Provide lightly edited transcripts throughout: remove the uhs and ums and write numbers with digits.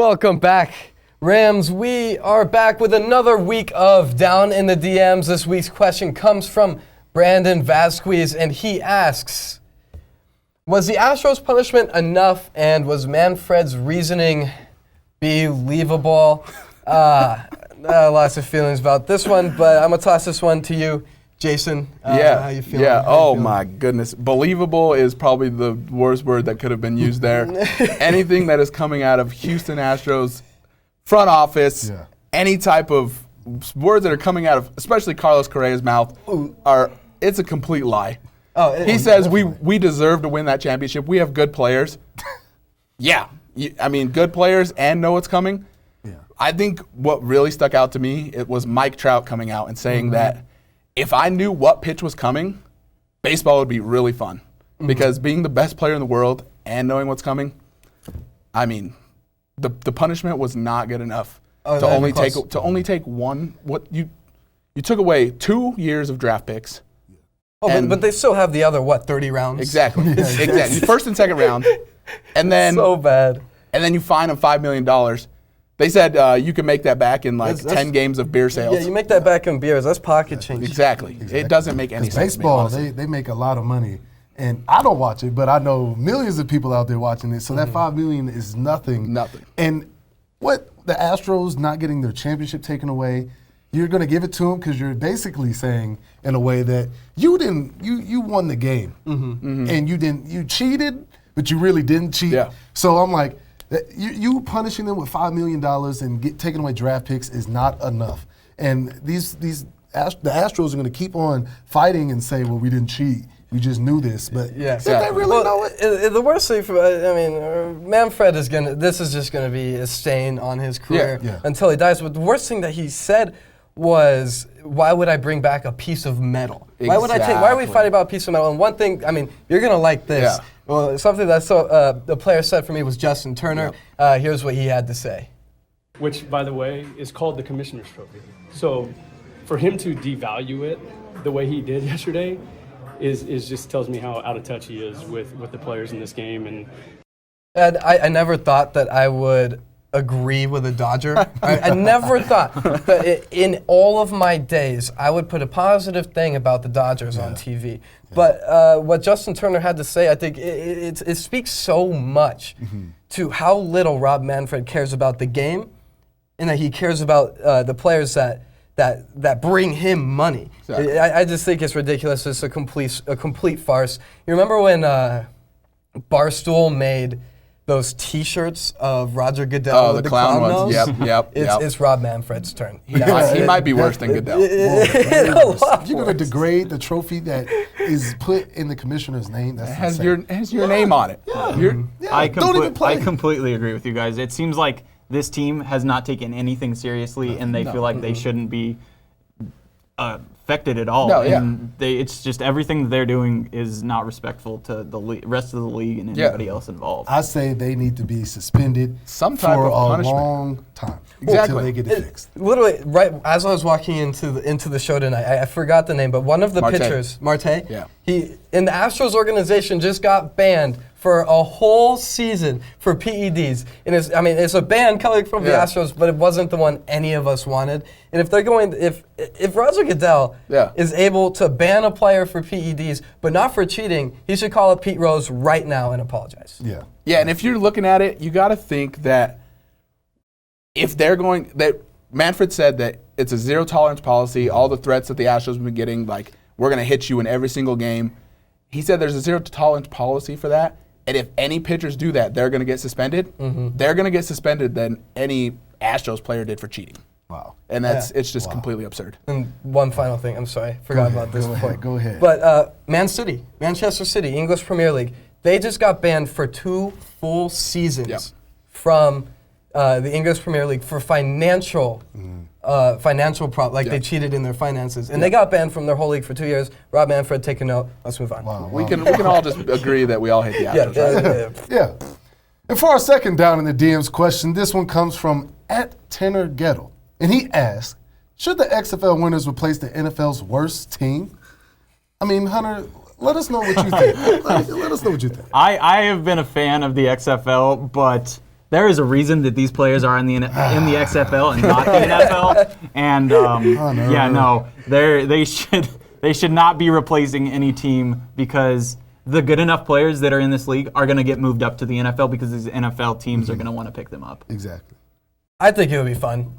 Welcome back, Rams. We are back with another week of Down in the DMs. This week's question comes from Brandon Vasquez, and he asks, was the Astros punishment enough, and was Manfred's reasoning believable? Lots of feelings about this one, but I'm going to toss this one to you, Jayson. How you feeling? Yeah. Oh, my goodness. Believable is probably the worst word that could have been used there. Anything that is coming out of Houston Astros front office, any type of words that are coming out of, especially Carlos Correa's mouth, it's a complete lie. He says we deserve to win that championship. We have good players. Good players and know what's coming. Yeah. I think what really stuck out to me, it was Mike Trout coming out and saying that if I knew what pitch was coming, baseball would be really fun. Because being the best player in the world and knowing what's coming, I mean, the punishment was not good enough to only take one. What you took away 2 years of draft picks. But they still have the other 30 rounds? Exactly. Exactly. First and second round, and then so bad. And then you fine them $5 million. They said you can make that back in 10 games of beer sales. Yeah, you make that back in beers. That's pocket change. Exactly. It doesn't make any sense. Baseball, they make a lot of money. And I don't watch it, but I know millions of people out there watching it. So that $5 million is nothing. Nothing. And what the Astros not getting their championship taken away, you're going to give it to them because you're basically saying in a way that you won the game. And you cheated, but you really didn't cheat. Yeah. So I'm like, you punishing them with $5 million and taking away draft picks is not enough. And the Astros are going to keep on fighting and say, well, we didn't cheat. We just knew this, but did they really know it? The worst thing Manfred is this is just gonna be a stain on his career until he dies. But the worst thing that he said was, why would I bring back a piece of metal? Why are we fighting about a piece of metal? And one thing, you're gonna like this. Yeah. Well, something that the player said for me was Justin Turner. Here's what he had to say. Which, by the way, is called the Commissioner's Trophy. So for him to devalue it the way he did yesterday is just tells me how out of touch he is with the players in this game. And I never thought that I would agree with a Dodger. I never thought that in all of my days I would put a positive thing about the Dodgers on TV. But what Justin Turner had to say, I think it speaks so much to how little Rob Manfred cares about the game, and that he cares about the players that bring him money. Exactly. I just think it's ridiculous. It's a complete farce. You remember when Barstool made those T-shirts of Roger Goodell with the clown ones? nose? Yep. It's Rob Manfred's turn. He might be worse than Goodell. You're going to degrade the trophy that is put in the commissioner's name. That has your name on it. I completely agree with you guys. It seems like this team has not taken anything seriously, and they feel like they shouldn't be affected at all. It's just everything that they're doing is not respectful to the rest of the league and anybody else involved. I say they need to be suspended some type for of punishment. A long time until they get it fixed. Literally, right as I was walking into the show tonight, I forgot the name, but one of the pitchers, Marte, he in the Astros organization just got banned for a whole season for PEDs. And it's a ban coming from the Astros, but it wasn't the one any of us wanted. And if Roger Goodell is able to ban a player for PEDs, but not for cheating, he should call up Pete Rose right now and apologize. Yeah, and if you're looking at it, you got to think that Manfred said that it's a zero tolerance policy, all the threats that the Astros have been getting, like, we're going to hit you in every single game. He said there's a zero tolerance policy for that. And if any pitchers do that, they're going to get suspended. They're going to get suspended than any Astros player did for cheating. Wow. And it's just completely absurd. And one final thing, I'm sorry, forgot about this point. Go ahead. But Manchester City, English Premier League, they just got banned for 2 full seasons from the English Premier League for financial problems, they cheated in their finances. And they got banned from their whole league for 2 years. Rob Manfred, take a note. Let's move on. Wow. We can all just agree that we all hate the Astros. Yeah. And for our second Down in the DMs question, this one comes from @TenorGettle. And he asked, should the XFL winners replace the NFL's worst team? Hunter, let us know what you think. Let us know what you think. I have been a fan of the XFL, but there is a reason that these players are in the XFL and not the NFL. And they should not be replacing any team because the good enough players that are in this league are going to get moved up to the NFL because these NFL teams are going to want to pick them up. Exactly. I think it would be fun.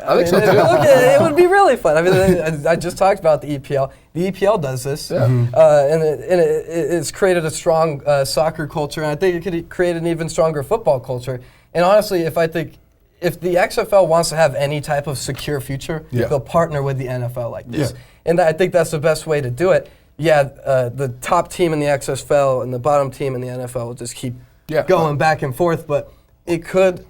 I think so too. It would be really fun. I mean, I just talked about the EPL. The EPL does this, and it's created a strong soccer culture, and I think it could create an even stronger football culture. And honestly, if the XFL wants to have any type of secure future, they'll partner with the NFL like this. Yeah. And I think that's the best way to do it. Yeah, the top team in the XFL and the bottom team in the NFL will just keep going back and forth, but it could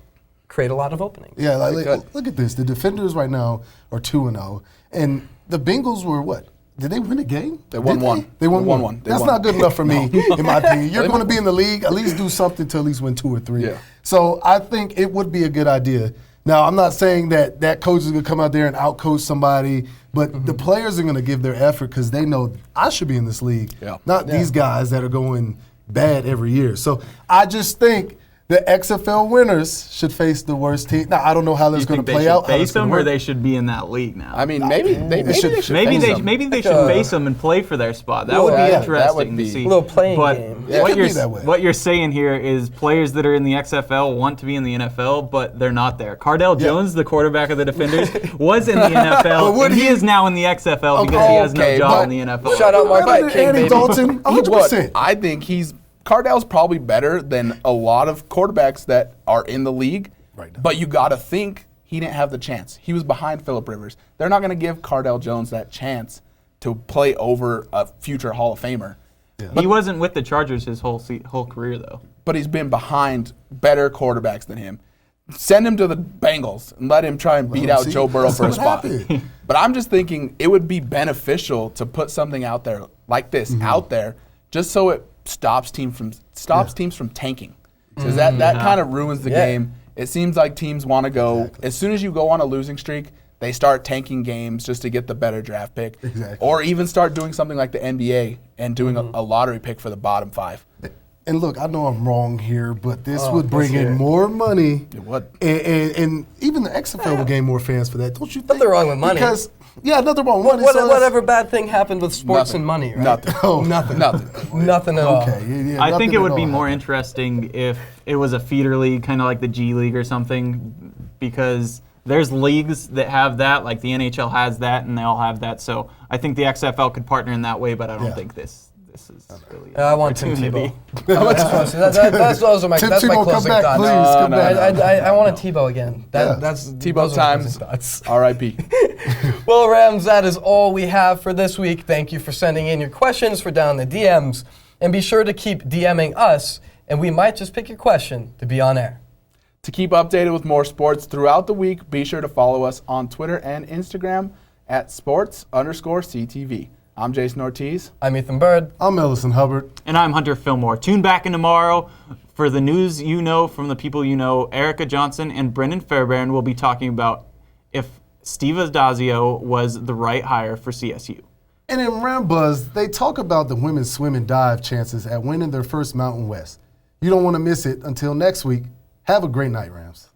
create a lot of openings. Yeah, look at this. The Defenders right now are 2-0, and the Bengals were what? Did they win a game? They won one. They won one. That's not good enough for me, in my opinion. You're going to be in the league, at least do something to at least win 2 or 3. Yeah. So I think it would be a good idea. Now, I'm not saying that coach is going to come out there and outcoach somebody, but the players are going to give their effort because they know I should be in this league, not these guys that are going bad every year. So I just think the XFL winners should face the worst team. Now, I don't know how that's going to play out. Face them, or they should be in that league now. I mean, maybe they should face them and play for their spot. That would be interesting to see. A little playing game. What you're saying here is players that are in the XFL want to be in the NFL, but they're not there. Cardell Jones, the quarterback of the Defenders, was in the NFL, and he is now in the XFL because he has no job in the NFL. Shout out my guy, King, baby. Dalton, 100%. I think Cardell's probably better than a lot of quarterbacks that are in the league, but you got to think he didn't have the chance. He was behind Phillip Rivers. They're not going to give Cardell Jones that chance to play over a future Hall of Famer. Yeah. He wasn't with the Chargers his whole career, though. But he's been behind better quarterbacks than him. Send him to the Bengals and let him try and beat out Joe Burrow for a spot. But I'm just thinking it would be beneficial to put something out there like this out there just so it stops teams from tanking. Because that kind of ruins the game. It seems like teams want to go, as soon as you go on a losing streak, they start tanking games just to get the better draft pick. Exactly. Or even start doing something like the NBA and doing a lottery pick for the bottom 5. And look, I know I'm wrong here, but this would bring in more money. It would. And even the XFL would gain more fans for that. Don't you think? Nothing wrong with money. Nothing wrong with money. Whatever bad thing happened with sports and money, right? Nothing. Nothing at all. Okay. I think it would be more interesting if it was a feeder league, kind of like the G League or something, because there's leagues that have that, like the NHL has that, and they all have that. So I think the XFL could partner in that way, but I don't think this is really. I want Tim Tebow. That's my closing thoughts. Please, I want a Tebow again. That's Tebow times. R.I.P. Well, Rams, that is all we have for this week. Thank you for sending in your questions for down the DMs, and be sure to keep DMing us, and we might just pick your question to be on air. To keep updated with more sports throughout the week, be sure to follow us on Twitter and Instagram at sports_CTV. I'm Jayson Ortiz. I'm Ethan Bird. I'm Ellison Hubbard. And I'm Hunter Fillmore. Tune back in tomorrow for the news you know from the people you know. Erica Johnson and Brendan Fairbairn will be talking about if Steve Addazio was the right hire for CSU. And in Ram Buzz, they talk about the women's swim and dive chances at winning their first Mountain West. You don't want to miss it. Until next week, have a great night, Rams.